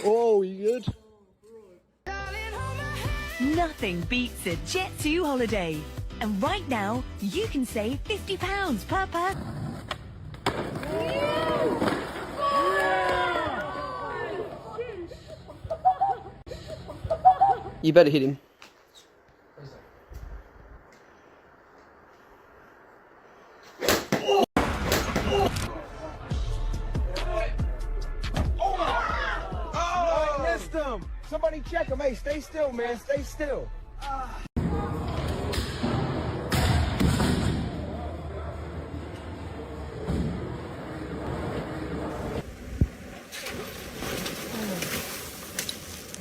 Oh, you good? Nothing beats a Jet2 holiday. And right now, you can save £50 per person. You better hit him. Oh, I missed him. Somebody check him. Hey, stay still, man. Stay still.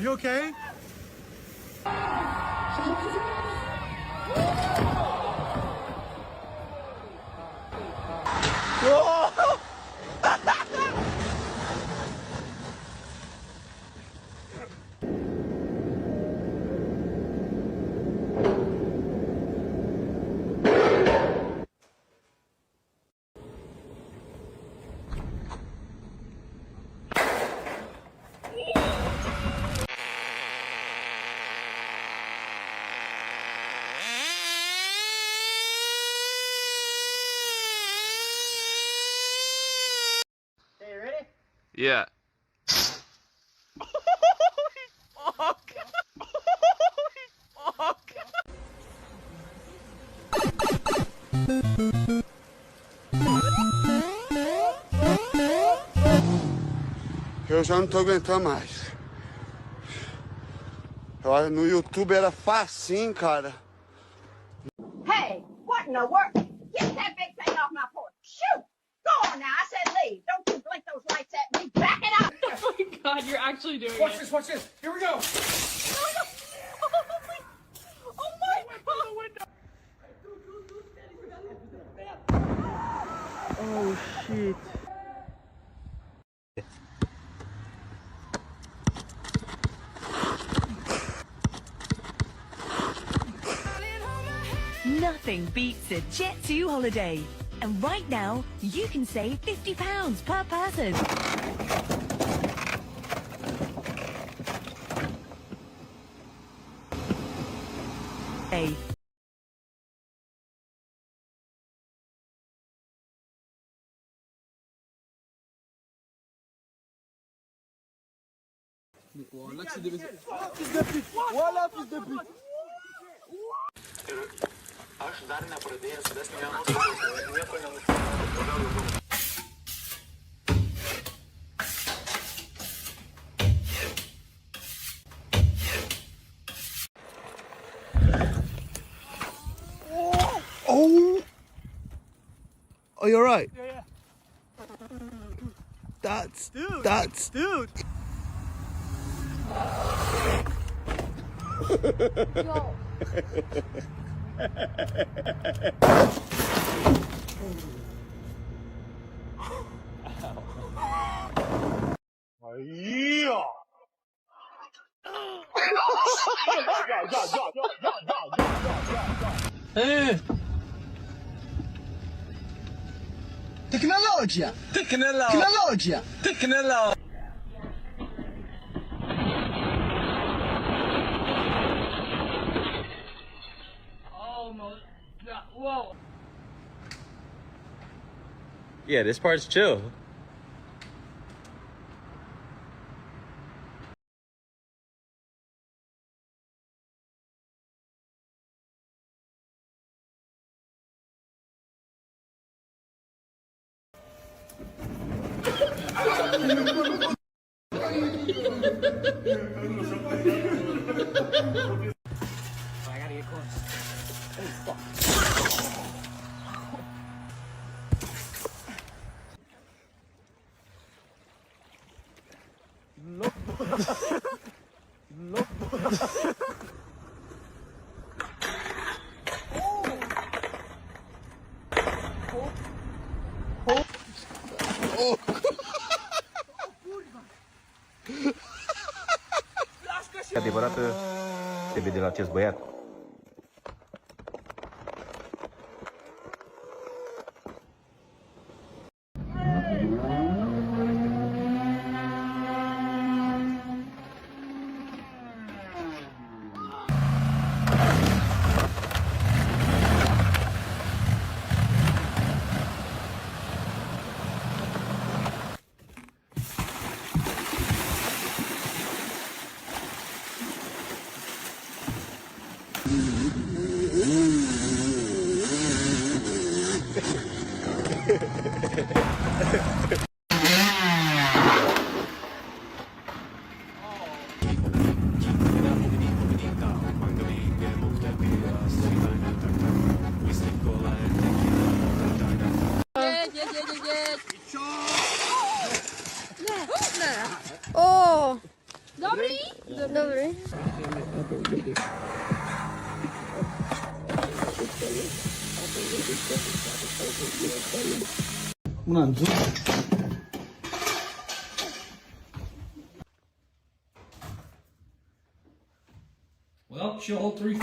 You okay? Yeah. Eu já não tô aguentando mais. No YouTube era facinho, cara. Hey, what in the world? Get that big thing off my porch. Shoot! Go on now. I said leave. Don't you blink those lights at me. Back it up. Oh my God, you're actually doing Watch it. this. Watch this. Here we go. Oh my God. Oh, shit. Nothing beats a Jet2 holiday. And right now, you can save £50 per person. Hey. Voilà, fils de pute. Voilà, fils de pute. Aš dar nepradėjęs vesti vienos nieko nenusipirkau. Oh! Are you alright? Yeah. That's... Dude. Tecnologia! Oh no. Whoa. Yeah, this part's chill. I gotta get close. Oh, fuck. Adevărată se vede la acest băiat. Dobry. Well, she'll hold 3.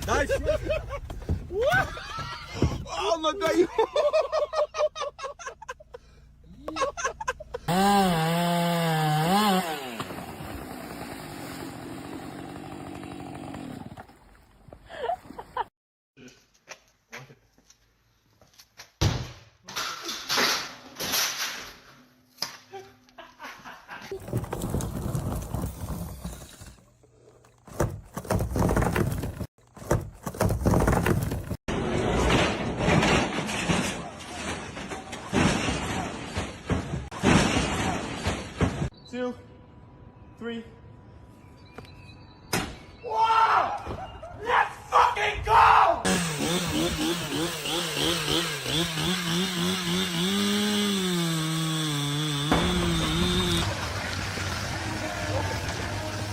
Nice. Oh my God. Two, three.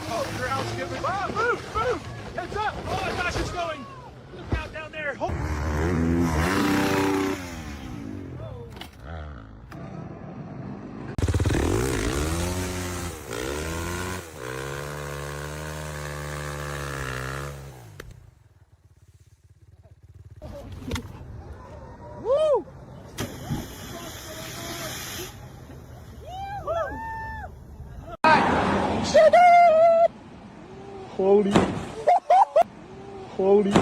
Oh, ground's giving. Ah, move, move. Heads up. Oh my gosh, it's going. Look out down there. Woo! Holy. Holy.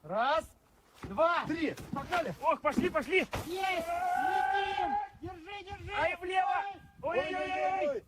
Раз, два, три. Погнали. Ох, пошли, пошли. Есть. Летим. Держи, держи. Ай, влево. Ой-ой-ой.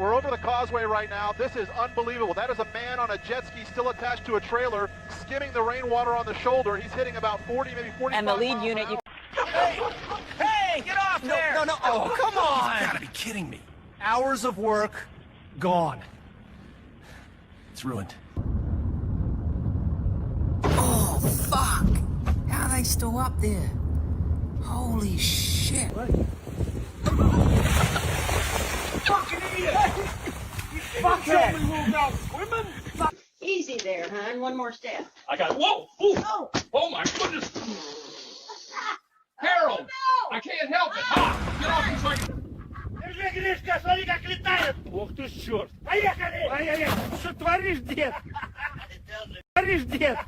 We're over the causeway right now. This is unbelievable. That is a man on a jet ski still attached to a trailer, skimming the rainwater on the shoulder. He's hitting about 40, maybe 45 And the lead miles unit, an hour. Hey! Hey! Get off there! No, oh, come on! You gotta be kidding me. Hours of work, gone. It's ruined. Oh, fuck. How are they guy's still up there. Holy shit. Fucking idiot! Fuckhead! Easy there, hon. One more step. I got, whoa! Ooh. Oh my goodness! Harold! I can't help it! Ha! Get off me so I can... Держи, Гришка, смотри, как летает! Ох ты, черт! Поехали! Ай-яй-яй! Что творишь, дед? Творишь, дед?